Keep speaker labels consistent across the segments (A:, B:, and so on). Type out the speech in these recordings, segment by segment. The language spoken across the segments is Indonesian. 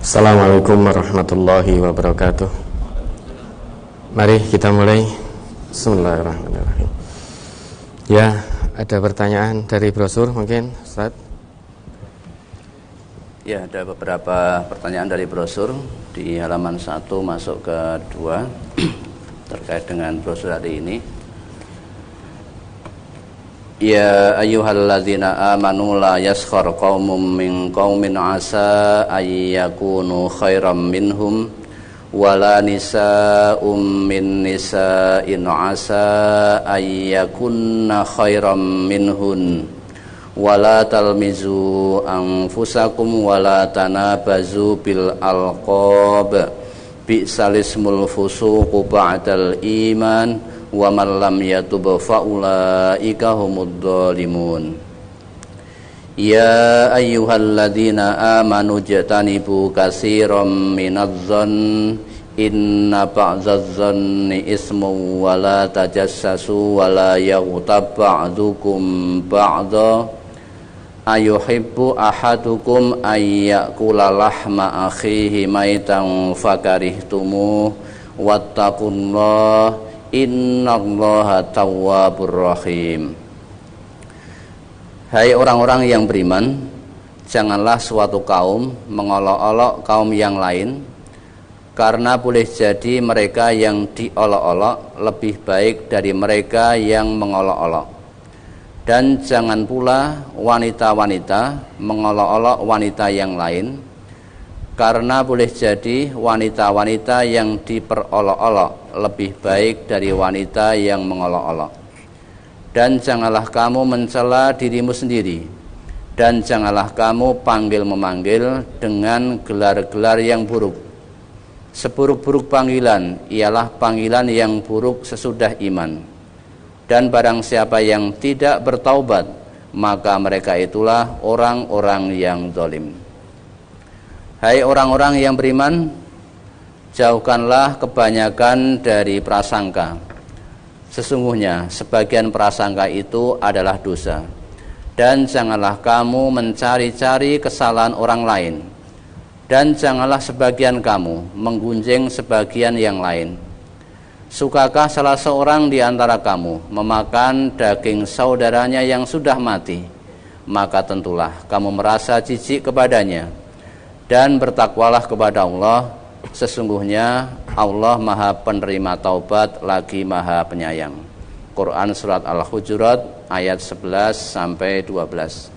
A: Assalamualaikum warahmatullahi wabarakatuh. Mari kita mulai. Bismillahirrahmanirrahim. Ya, ada pertanyaan dari brosur mungkin, Ustaz?
B: Ya, ada beberapa pertanyaan dari brosur di halaman 1 masuk ke 2 terkait dengan brosur hari ini. Ya ayyuhalladzina amanu la yaskhar qaumun min qaumin asa ayyakunu khairam minhum wala nisa'um min nisa'in asa ayyakunna khairam minhun wala talmizu anfusakum wala tanabazu bil alqab bi'sal ismul fusuqu ba'dal iman wa man lam yatub fa ulaika humud dhalimun. Ya ayyuhalladzina amanu jatanibu katsiran minadh-dhann inna ba'dadh-dhanni ismun wa la tajassasu wa la yaghtab ba'dukum ba'dha ayuhibbu ahadukum ayyakula lahma akhihi maitan fakarihtumuh wattaqullaha innallaha tawwabur rahim. Hai orang-orang yang beriman, janganlah suatu kaum mengolok-olok kaum yang lain, karena boleh jadi mereka yang diolok-olok lebih baik dari mereka yang mengolok-olok. Dan jangan pula wanita-wanita mengolok-olok wanita yang lain, karena boleh jadi wanita-wanita yang diperolok-olok lebih baik dari wanita yang mengolok-olok. Dan janganlah kamu mencela dirimu sendiri, dan janganlah kamu panggil-memanggil dengan gelar-gelar yang buruk. Seburuk-buruk panggilan ialah panggilan yang buruk sesudah iman. Dan barang siapa yang tidak bertaubat, maka mereka itulah orang-orang yang zalim. Hai orang-orang yang beriman, jauhkanlah kebanyakan dari prasangka. Sesungguhnya sebagian prasangka itu adalah dosa. Dan janganlah kamu mencari-cari kesalahan orang lain. Dan janganlah sebagian kamu menggunjing sebagian yang lain. Sukakah salah seorang di antara kamu memakan daging saudaranya yang sudah mati? Maka tentulah kamu merasa jijik kepadanya. Dan bertakwalah kepada Allah, sesungguhnya Allah Maha Penerima Taubat lagi Maha Penyayang. Quran Surat Al-Hujurat ayat 11 sampai 12.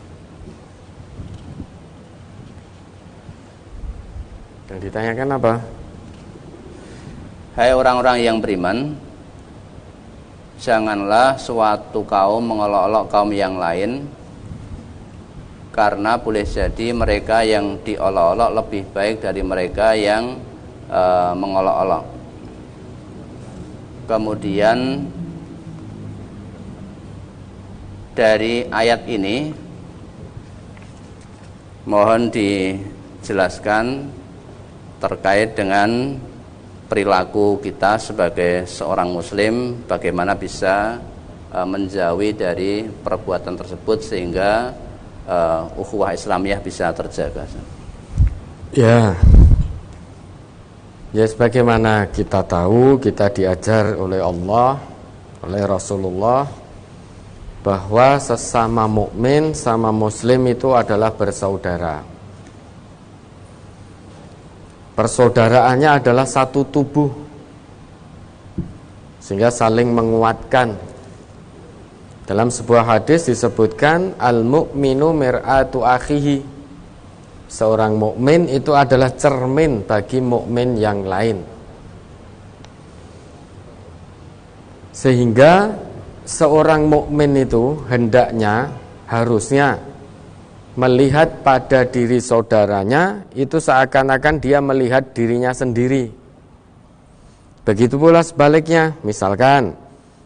A: Yang ditanyakan apa?
B: Hai orang-orang yang beriman, janganlah suatu kaum mengolok-olok kaum yang lain, karena boleh jadi mereka yang diolok-olok lebih baik dari mereka yang mengolok-olok. Kemudian dari ayat ini mohon dijelaskan terkait dengan perilaku kita sebagai seorang muslim, bagaimana bisa menjauhi dari perbuatan tersebut sehingga ukhuwah Islamiyah bisa terjaga.
A: Ya, sebagaimana kita tahu, kita diajar oleh Allah, oleh Rasulullah, bahwa sesama mukmin sama muslim itu adalah bersaudara. Persaudaraannya adalah satu tubuh, sehingga saling menguatkan. Dalam sebuah hadis disebutkan al-mu'minu mir'atu akhihi. Seorang mukmin itu adalah cermin bagi mukmin yang lain. Sehingga seorang mukmin itu hendaknya, harusnya melihat pada diri saudaranya itu seakan-akan dia melihat dirinya sendiri. Begitu pula sebaliknya, misalkan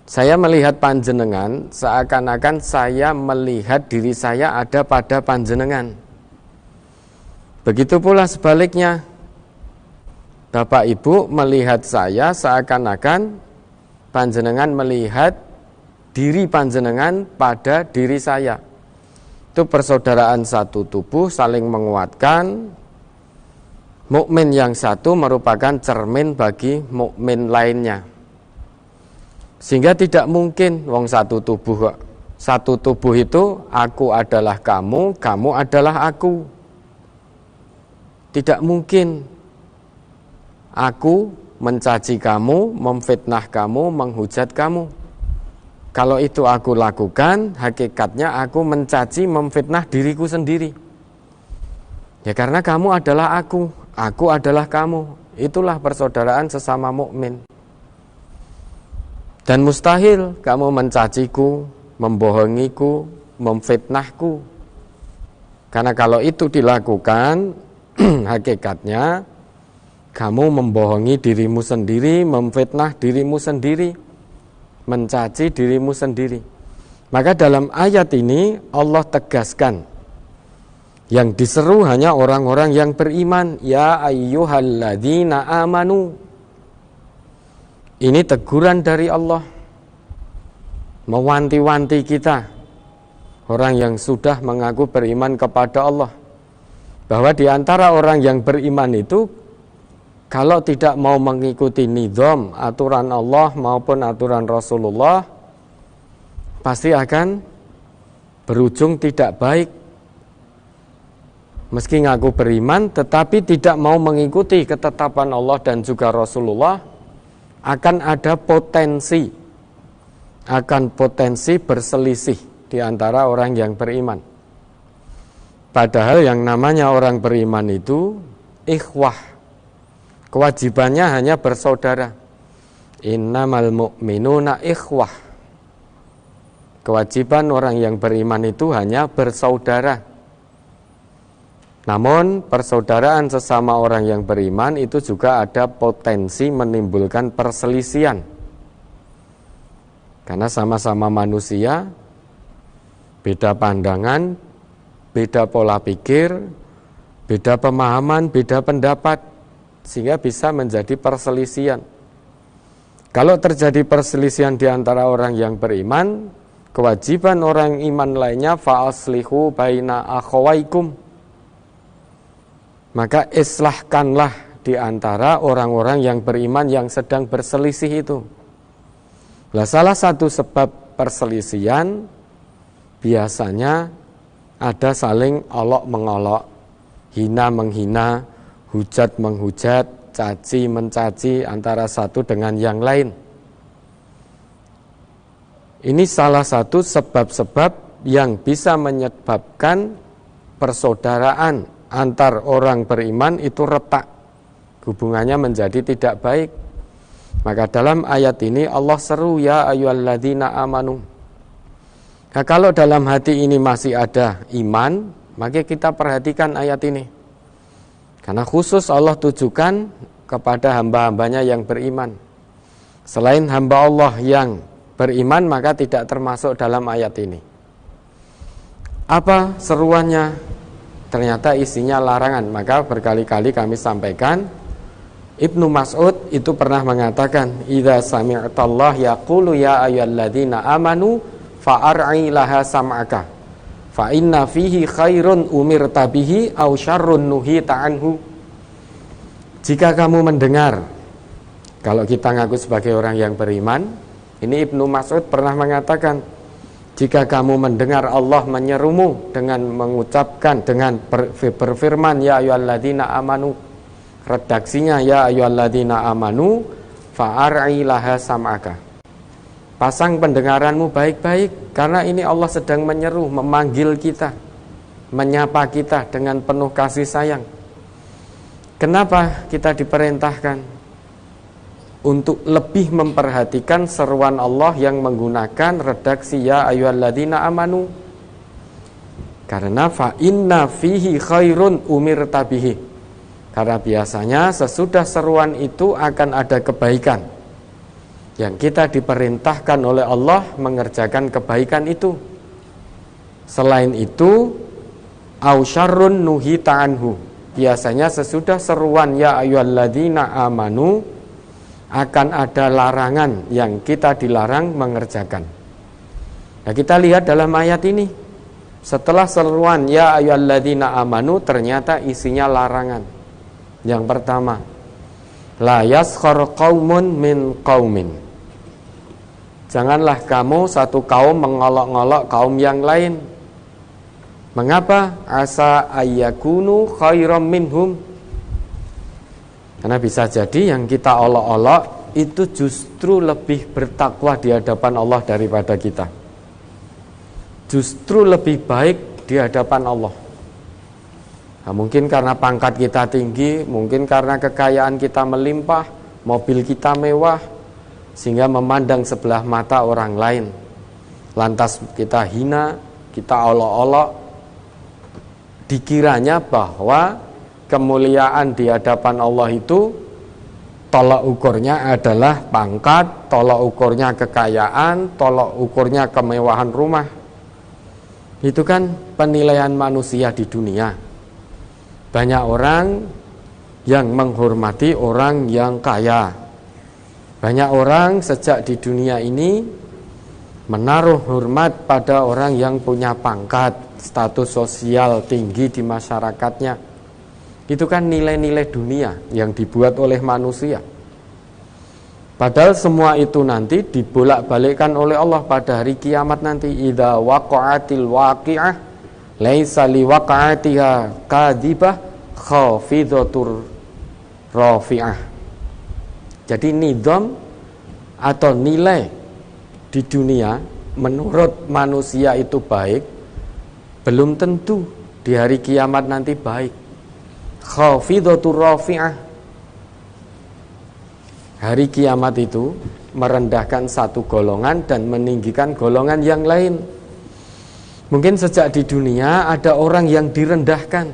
A: saya melihat panjenengan seakan-akan saya melihat diri saya ada pada panjenengan. Begitu pula sebaliknya, Bapak Ibu melihat saya seakan-akan panjenengan melihat diri panjenengan pada diri saya. Itu persaudaraan satu tubuh, saling menguatkan, Mukmin yang satu merupakan cermin bagi mukmin lainnya. Sehingga tidak mungkin wong satu tubuh kok. Satu tubuh itu aku adalah kamu, kamu adalah aku. Tidak mungkin aku mencaci kamu, memfitnah kamu, menghujat kamu. Kalau itu aku lakukan, hakikatnya aku mencaci, memfitnah diriku sendiri. Ya karena kamu adalah aku adalah kamu. Itulah persaudaraan sesama mukmin. Dan mustahil kamu mencaciku, membohongiku, memfitnahku. Karena kalau itu dilakukan, hakikatnya kamu membohongi dirimu sendiri, memfitnah dirimu sendiri, mencaci dirimu sendiri. Maka dalam ayat ini Allah tegaskan, yang diseru hanya orang-orang yang beriman. Ya ayyuhalladzina amanu. Ini teguran dari Allah, mewanti-wanti kita, orang yang sudah mengaku beriman kepada Allah, bahwa di antara orang yang beriman itu, kalau tidak mau mengikuti nizam, aturan Allah maupun aturan Rasulullah, pasti akan berujung tidak baik. Meski ngaku beriman, tetapi tidak mau mengikuti ketetapan Allah dan juga Rasulullah, akan ada potensi berselisih di antara orang yang beriman. Padahal yang namanya orang beriman itu ikhwah. Kewajibannya hanya bersaudara. Innamal mu'minuna ikhwah. Kewajiban orang yang beriman itu hanya bersaudara. Namun persaudaraan sesama orang yang beriman itu juga ada potensi menimbulkan perselisihan. Karena sama-sama manusia, beda pandangan, beda pola pikir, beda pemahaman, beda pendapat, sehingga bisa menjadi perselisihan. Kalau terjadi perselisihan di antara orang yang beriman, kewajiban orang iman lainnya fa'aslihu baina akhawaikum. Maka islahkanlah di antara orang-orang yang beriman yang sedang berselisih itu. Nah, salah satu sebab perselisihan biasanya ada saling olok mengolok, hina menghina, hujat menghujat, caci mencaci antara satu dengan yang lain. Ini salah satu sebab-sebab yang bisa menyebabkan persaudaraan antar orang beriman itu retak, hubungannya menjadi tidak baik. Maka dalam ayat ini Allah seru ya ayyuhalladzina amanu. Nah, kalau dalam hati ini masih ada iman, maka kita perhatikan ayat ini. Karena khusus Allah tujukan kepada hamba-hambanya yang beriman. Selain hamba Allah yang beriman, maka tidak termasuk dalam ayat ini. Apa seruannya? Ternyata isinya larangan. Maka berkali-kali kami sampaikan, Ibnu Mas'ud itu pernah mengatakan, idza sami'tallah yaqulu ya ayyuhalladzina amanu fa'ar'i laha sam'aka fa inna fihi khairun umirta bihi aw syarrun nuhita anhu. Jika kamu mendengar, kalau kita ngaku sebagai orang yang beriman, ini Ibnu Mas'ud pernah mengatakan, jika kamu mendengar Allah menyerumu dengan mengucapkan, dengan berfirman ya ayyuhalladzina amanu, redaksinya ya ayyuhalladzina amanu fa'ar'i laha sam'aka, pasang pendengaranmu baik-baik, karena ini Allah sedang menyeru, memanggil kita, menyapa kita dengan penuh kasih sayang. Kenapa kita diperintahkan untuk lebih memperhatikan seruan Allah yang menggunakan redaksi ya ayyuhalladzina amanu? Karena fa inna fihi khairun umirta bihi. Karena biasanya sesudah seruan itu akan ada kebaikan yang kita diperintahkan oleh Allah mengerjakan kebaikan itu. Selain itu, au syarrun nuhita anhu. Biasanya sesudah seruan ya ayyuhalladzina amanu akan ada larangan yang kita dilarang mengerjakan. Nah, kita lihat dalam ayat ini, setelah seruan ya ayyuhalladzina amanu ternyata isinya larangan. Yang pertama, la yaskhar qaumun min qaumin. Janganlah kamu satu kaum mengolok-olok kaum yang lain. Mengapa? Asa ayyakunu khairam minhum. Karena bisa jadi yang kita olok-olok itu justru lebih bertakwa di hadapan Allah daripada kita. Justru lebih baik di hadapan Allah. Nah, mungkin karena pangkat kita tinggi, mungkin karena kekayaan kita melimpah, mobil kita mewah, sehingga memandang sebelah mata orang lain. Lantas kita hina, kita olok-olok, dikiranya bahwa kemuliaan di hadapan Allah itu tolak ukurnya adalah pangkat, tolak ukurnya kekayaan, tolak ukurnya kemewahan rumah. Itu kan penilaian manusia di dunia. Banyak orang yang menghormati orang yang kaya. Banyak orang sejak di dunia ini menaruh hormat pada orang yang punya pangkat, status sosial tinggi di masyarakatnya. Itu kan nilai-nilai dunia yang dibuat oleh manusia. Padahal semua itu nanti dibolak-balikkan oleh Allah pada hari kiamat nanti. Idza waqa'atil waqi'ah laisa liwaqa'atiha kadhibah khafidatur rafi'ah. Jadi nizam atau nilai di dunia menurut manusia itu baik, belum tentu di hari kiamat nanti baik. Khafidatur rafi'ah. Hari kiamat itu merendahkan satu golongan dan meninggikan golongan yang lain. Mungkin sejak di dunia ada orang yang direndahkan,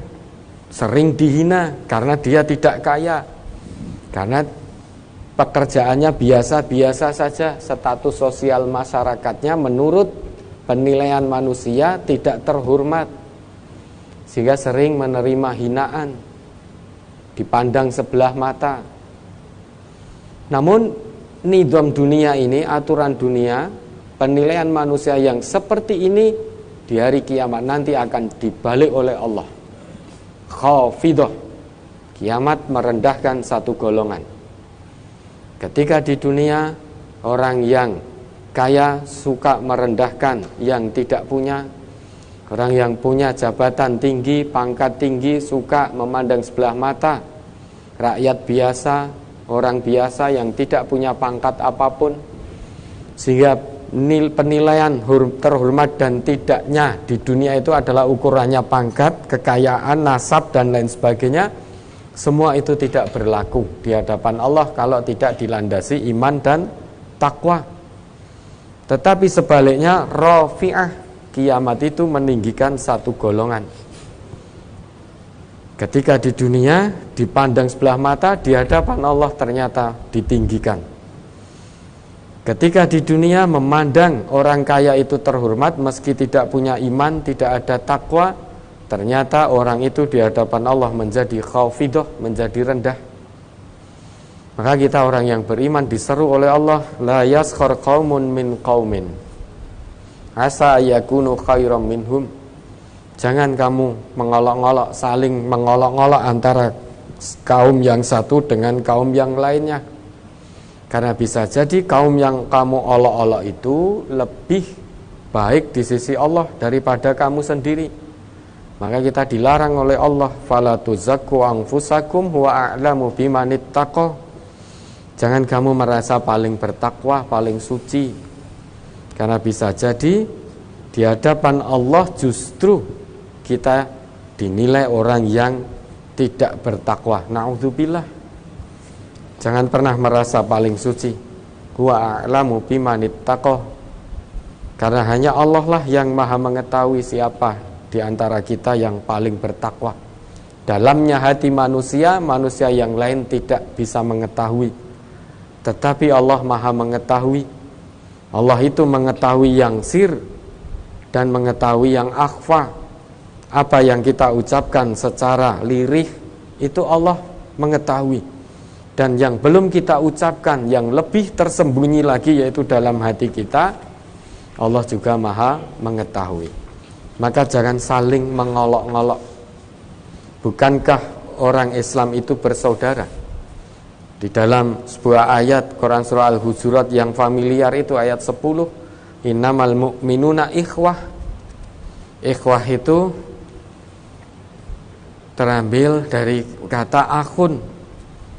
A: sering dihina karena dia tidak kaya, karena pekerjaannya biasa-biasa saja, status sosial masyarakatnya menurut penilaian manusia tidak terhormat, sehingga sering menerima hinaan, dipandang sebelah mata. Namun nizam dunia ini, aturan dunia, penilaian manusia yang seperti ini di hari kiamat nanti akan dibalik oleh Allah. Khafidah. Kiamat merendahkan satu golongan. Ketika di dunia orang yang kaya suka merendahkan yang tidak punya, orang yang punya jabatan tinggi, pangkat tinggi suka memandang sebelah mata rakyat biasa, orang biasa yang tidak punya pangkat apapun, sehingga penilaian terhormat dan tidaknya di dunia itu adalah ukurannya pangkat, kekayaan, nasab dan lain sebagainya. Semua itu tidak berlaku di hadapan Allah kalau tidak dilandasi iman dan takwa. Tetapi sebaliknya rafi'ah, kiamat itu meninggikan satu golongan. Ketika di dunia dipandang sebelah mata, di hadapan Allah ternyata ditinggikan. Ketika di dunia memandang orang kaya itu terhormat meski tidak punya iman, tidak ada takwa, ternyata orang itu di hadapan Allah menjadi khafidah, menjadi rendah. Maka kita orang yang beriman diseru oleh Allah, la yaskhar qaumun min qaumin asa yakunu khairam minhum. Jangan kamu mengolok-olok, saling mengolok-olok antara kaum yang satu dengan kaum yang lainnya. Karena bisa jadi kaum yang kamu olok-olok itu lebih baik di sisi Allah daripada kamu sendiri. Maka kita dilarang oleh Allah, fala tuzakku anfusakum huwa a'lamu bimanittaqo. Jangan kamu merasa paling bertakwa, paling suci. Karena bisa jadi di hadapan Allah justru kita dinilai orang yang tidak bertakwa. Na'udzubillah. Jangan pernah merasa paling suci. Huwa a'lamu bimanittaqo. Karena hanya Allah lah yang maha mengetahui siapa di antara kita yang paling bertakwa. Dalamnya hati manusia, manusia yang lain tidak bisa mengetahui. Tetapi Allah maha mengetahui. Allah itu mengetahui yang sir dan mengetahui yang akhfa. Apa yang kita ucapkan secara lirih itu Allah mengetahui. Dan yang belum kita ucapkan, yang lebih tersembunyi lagi yaitu dalam hati kita, Allah juga maha mengetahui. Maka jangan saling mengolok-ngolok. Bukankah orang Islam itu bersaudara. Di dalam sebuah ayat Quran surah Al-Hujurat yang familiar itu ayat 10, innamal mu'minuna ikhwah. Ikhwah itu terambil dari kata akhun.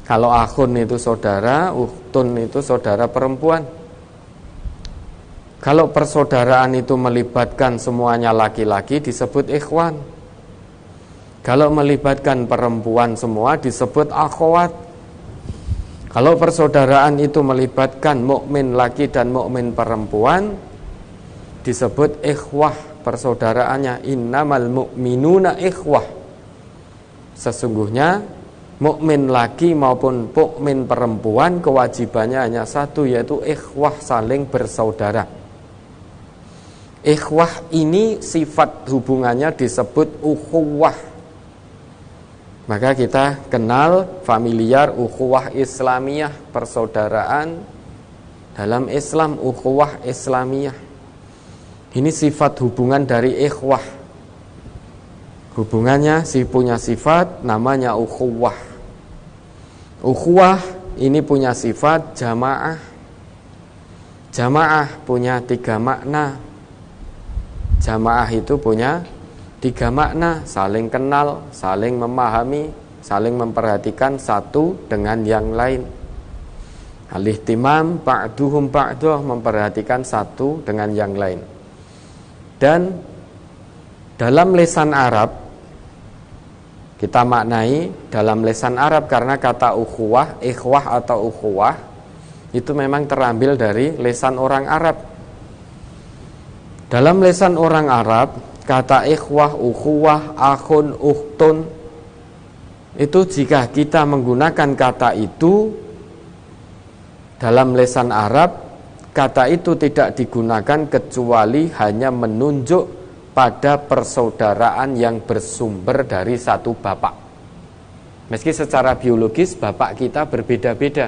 A: Kalau akhun itu saudara, ukhtun itu saudara perempuan. Kalau persaudaraan itu melibatkan semuanya laki-laki disebut ikhwan. Kalau melibatkan perempuan semua disebut akhwat. Kalau persaudaraan itu melibatkan mukmin laki dan mukmin perempuan disebut ikhwah persaudaraannya. Innamal mu'minuna ikhwah. Sesungguhnya mukmin laki maupun mukmin perempuan kewajibannya hanya satu, yaitu ikhwah, saling bersaudara. Ikhwah ini sifat hubungannya disebut ukhuwah. Maka kita kenal familiar ukhuwah Islamiyah, persaudaraan dalam Islam, ukhuwah Islamiyah. Ini sifat hubungan dari ikhwah. Hubungannya punya sifat namanya ukhuwah. Ukhuwah ini punya sifat jamaah. Jamaah punya 3 makna. Jamaah itu punya 3 makna, saling kenal, saling memahami, saling memperhatikan satu dengan yang lain. Al-ihtimam ba'duhum ba'duh, memperhatikan satu dengan yang lain. Dan dalam lisan Arab kita maknai dalam lisan Arab, karena kata ukhuwah, ikhwah atau ukhuwah itu memang terambil dari lisan orang Arab. Dalam lisan orang Arab, kata ikhwah, ukhuwah, akhun, ukhtun itu jika kita menggunakan kata itu dalam lisan Arab, kata itu tidak digunakan kecuali hanya menunjuk pada persaudaraan yang bersumber dari satu bapak. Meski secara biologis bapak kita berbeda-beda,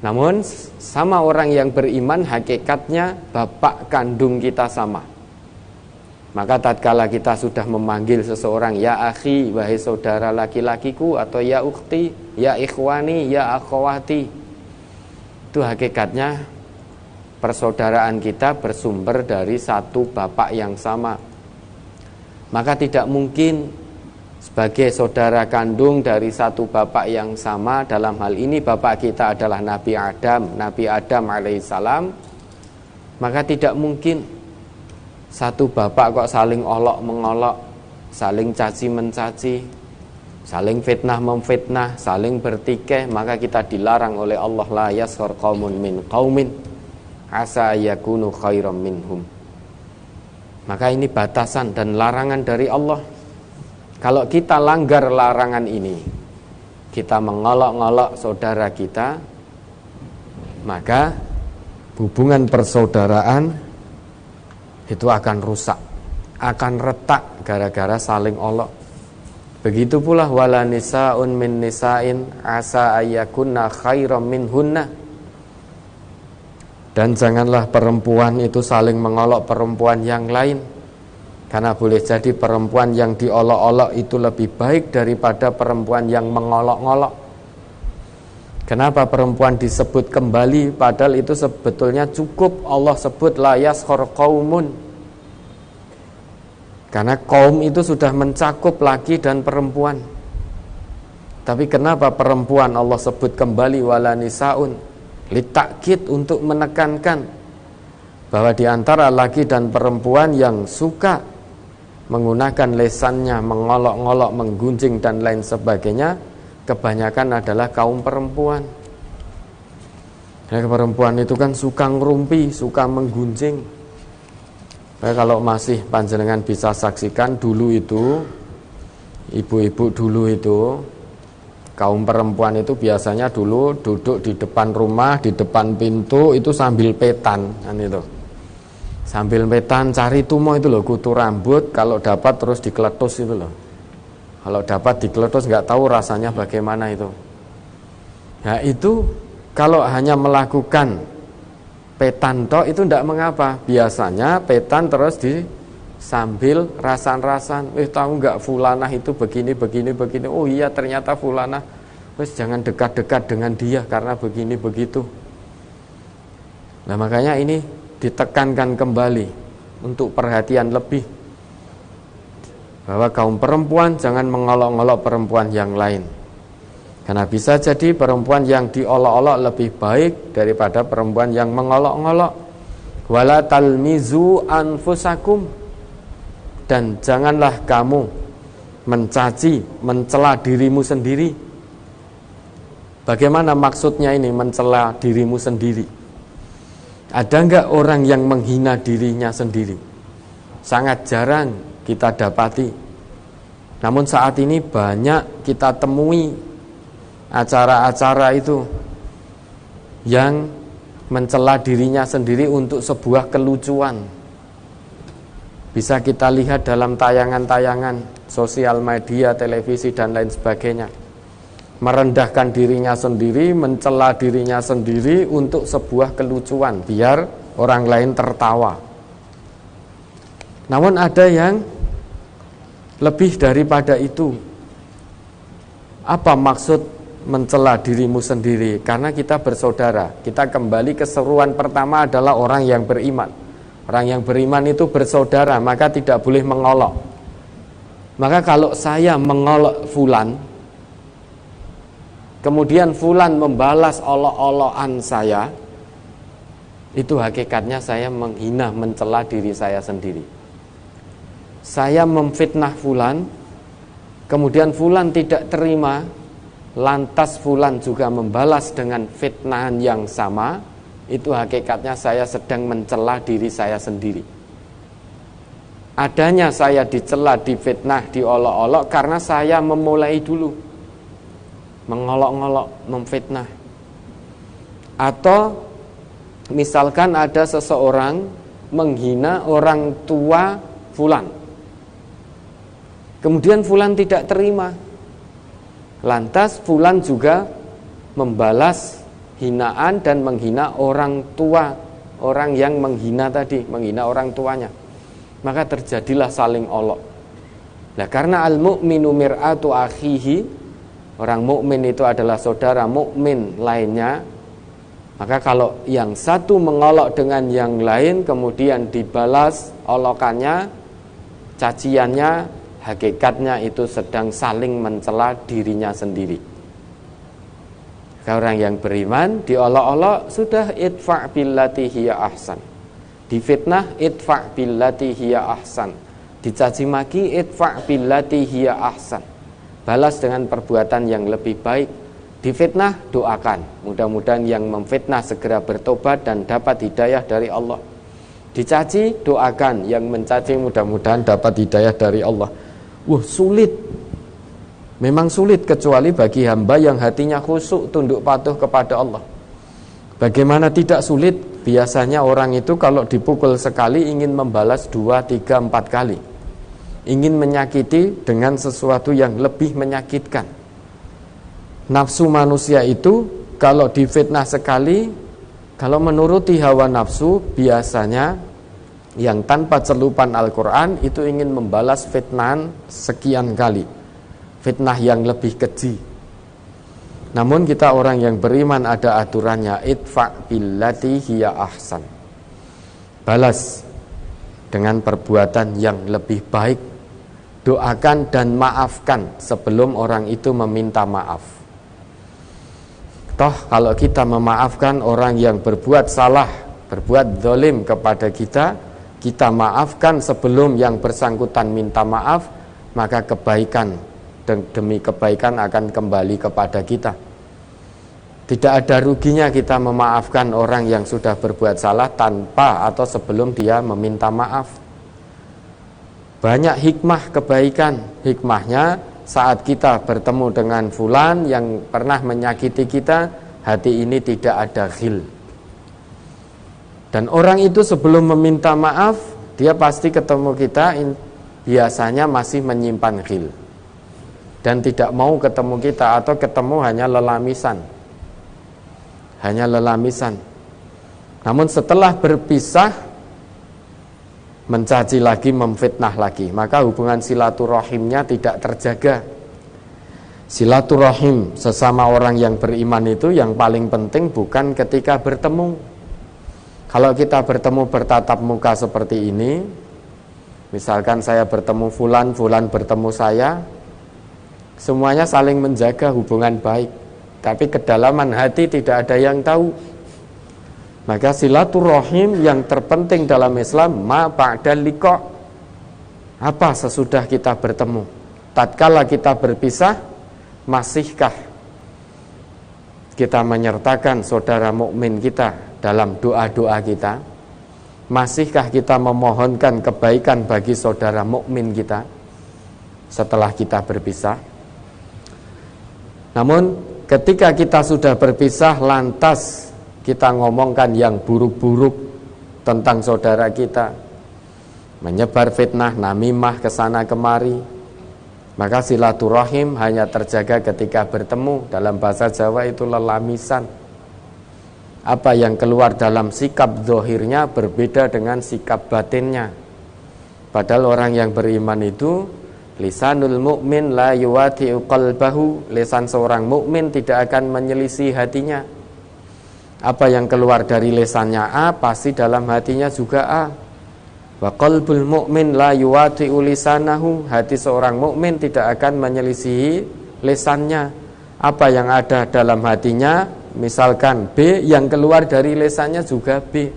A: namun sama orang yang beriman hakikatnya bapak kandung kita sama. Maka tatkala kita sudah memanggil seseorang ya akhi, wahai saudara laki-lakiku, atau ya ukhti, ya ikhwani, ya akhwati, itu hakikatnya persaudaraan kita bersumber dari satu bapak yang sama. Maka tidak mungkin sebagai saudara kandung dari satu bapak yang sama, dalam hal ini bapak kita adalah Nabi Adam alaihissalam, maka tidak mungkin satu bapak kok saling olok mengolok, saling caci mencaci, saling fitnah memfitnah, saling bertikai. Maka kita dilarang oleh Allah, la yaskhar qaumun min qaumin asa yakunu khairam minhum. Maka ini batasan dan larangan dari Allah. Kalau kita langgar larangan ini, kita mengolok-ngolok saudara kita, maka hubungan persaudaraan itu akan rusak, akan retak gara-gara saling olok. Begitu pula wala nisaun min nisain asa ayakunna khairam minhunna. Dan janganlah perempuan itu saling mengolok perempuan yang lain, karena boleh jadi perempuan yang diolok-olok itu lebih baik daripada perempuan yang mengolok-ngolok. Kenapa perempuan disebut kembali, padahal itu sebetulnya cukup Allah sebut la yaskhar qaumun. Karena kaum itu sudah mencakup laki dan perempuan. Tapi kenapa perempuan Allah sebut kembali wala nisaun? Litakkid, untuk menekankan bahwa di antara laki dan perempuan yang suka menggunakan lesannya, mengolok-ngolok, menggunjing dan lain sebagainya, kebanyakan adalah kaum perempuan. Karena perempuan itu kan suka ngerumpi, suka menggunjing. Nah, kalau masih panjenengan bisa saksikan dulu itu, ibu-ibu dulu itu, kaum perempuan itu biasanya dulu duduk di depan rumah, di depan pintu itu sambil petan, kan itu. Sambil petan cari tumo itu loh, kutu rambut, kalau dapat terus dikeletus itu loh. Kalau dapat dikeletus nggak tahu rasanya bagaimana itu. Nah itu kalau hanya melakukan petan tok itu tidak mengapa. Biasanya petan terus sambil rasan-rasan, tahu nggak fulanah itu begini. Oh iya ternyata fulanah, jangan dekat-dekat dengan dia karena begini begitu. Nah makanya ini ditekankan kembali untuk perhatian lebih, bahwa kaum perempuan jangan mengolok-olok perempuan yang lain, karena bisa jadi perempuan yang diolok-olok lebih baik daripada perempuan yang mengolok-olok. Wala talmizu anfusakum, dan janganlah kamu mencaci, mencela dirimu sendiri. Bagaimana maksudnya ini mencela dirimu sendiri? Ada enggak orang yang menghina dirinya sendiri? Sangat jarang kita dapati. Namun saat ini banyak kita temui acara-acara itu yang mencela dirinya sendiri untuk sebuah kelucuan. Bisa kita lihat dalam tayangan-tayangan sosial media, televisi dan lain sebagainya. Merendahkan dirinya sendiri, mencela dirinya sendiri untuk sebuah kelucuan, biar orang lain tertawa. Namun ada yang lebih daripada itu. Apa maksud mencela dirimu sendiri? Karena kita bersaudara. Kita kembali ke seruan pertama adalah orang yang beriman. Orang yang beriman itu bersaudara, maka tidak boleh mengolok. Maka kalau saya mengolok fulan, kemudian fulan membalas olok-olokan saya, itu hakikatnya saya menghina, mencela diri saya sendiri. Saya memfitnah fulan, kemudian fulan tidak terima, lantas fulan juga membalas dengan fitnahan yang sama, itu hakikatnya saya sedang mencela diri saya sendiri. Adanya saya dicela, difitnah, diolok-olok karena saya memulai dulu, mengolok-olok, memfitnah. Atau misalkan ada seseorang menghina orang tua fulan, kemudian fulan tidak terima, lantas fulan juga membalas hinaan dan menghina orang tua, orang yang menghina tadi, menghina orang tuanya. Maka terjadilah saling olok. Nah, karena al-mu'minu mir'atu akhihi, orang mukmin itu adalah saudara mukmin lainnya, maka kalau yang satu mengolok dengan yang lain kemudian dibalas olokannya, caciannya, hakikatnya itu sedang saling mencela dirinya sendiri. Kalau orang yang beriman diolok-olok, sudah idfa' billati hiya ahsan. Difitnah, idfa' billati hiya ahsan. Dicaci maki, idfa' billati hiya ahsan. Balas dengan perbuatan yang lebih baik. Difitnah, doakan. Mudah-mudahan yang memfitnah segera bertobat dan dapat hidayah dari Allah. Dicaci, doakan. Yang mencaci mudah-mudahan dapat hidayah dari Allah. Sulit. Memang sulit kecuali bagi hamba yang hatinya khusyuk, tunduk patuh kepada Allah. Bagaimana tidak sulit? Biasanya orang itu kalau dipukul sekali ingin membalas 2, 3, 4 kali. Ingin menyakiti dengan sesuatu yang lebih menyakitkan. Nafsu manusia itu kalau difitnah sekali, kalau menuruti hawa nafsu, biasanya yang tanpa celupan Al-Quran itu ingin membalas fitnahan sekian kali, fitnah yang lebih keji. Namun kita orang yang beriman ada aturannya, idfa' billati hiya ahsan. Balas dengan perbuatan yang lebih baik. Doakan dan maafkan sebelum orang itu meminta maaf. Toh kalau kita memaafkan orang yang berbuat salah, berbuat zalim kepada kita, kita maafkan sebelum yang bersangkutan minta maaf, maka kebaikan demi kebaikan akan kembali kepada kita. Tidak ada ruginya kita memaafkan orang yang sudah berbuat salah tanpa atau sebelum dia meminta maaf. Banyak hikmah kebaikan. Hikmahnya saat kita bertemu dengan fulan yang pernah menyakiti kita, hati ini tidak ada ghil. Dan orang itu sebelum meminta maaf, dia pasti ketemu kita biasanya masih menyimpan ghil dan tidak mau ketemu kita, atau ketemu hanya lelamisan. Namun setelah berpisah, mencaci lagi, memfitnah lagi, maka hubungan silaturahimnya tidak terjaga. Silaturahim sesama orang yang beriman itu yang paling penting bukan ketika bertemu. Kalau kita bertemu bertatap muka seperti ini, misalkan saya bertemu fulan, fulan bertemu saya, semuanya saling menjaga hubungan baik, tapi kedalaman hati tidak ada yang tahu. Maka silaturahim yang terpenting dalam Islam ma ba'dal liqa. Apa sesudah kita bertemu? Tatkala kita berpisah, masihkah kita menyertakan saudara mukmin kita dalam doa-doa kita? Masihkah kita memohonkan kebaikan bagi saudara mukmin kita setelah kita berpisah? Namun ketika kita sudah berpisah, lantas kita ngomongkan yang buruk-buruk tentang saudara kita, menyebar fitnah, namimah kesana kemari, maka silaturahim hanya terjaga ketika bertemu. Dalam bahasa Jawa itu lelamisan. Apa yang keluar dalam sikap zahirnya berbeda dengan sikap batinnya. Padahal orang yang beriman itu lisanul mu'min la yuwati'u qalbahu, lisan seorang mukmin tidak akan menyelisih hatinya. Apa yang keluar dari lisannya A, pasti dalam hatinya juga A. Wa qalbul mu'min la yuwati'u lisanahu, hati seorang mukmin tidak akan menyelisihi lisannya. Apa yang ada dalam hatinya, misalkan B, yang keluar dari lisannya juga B.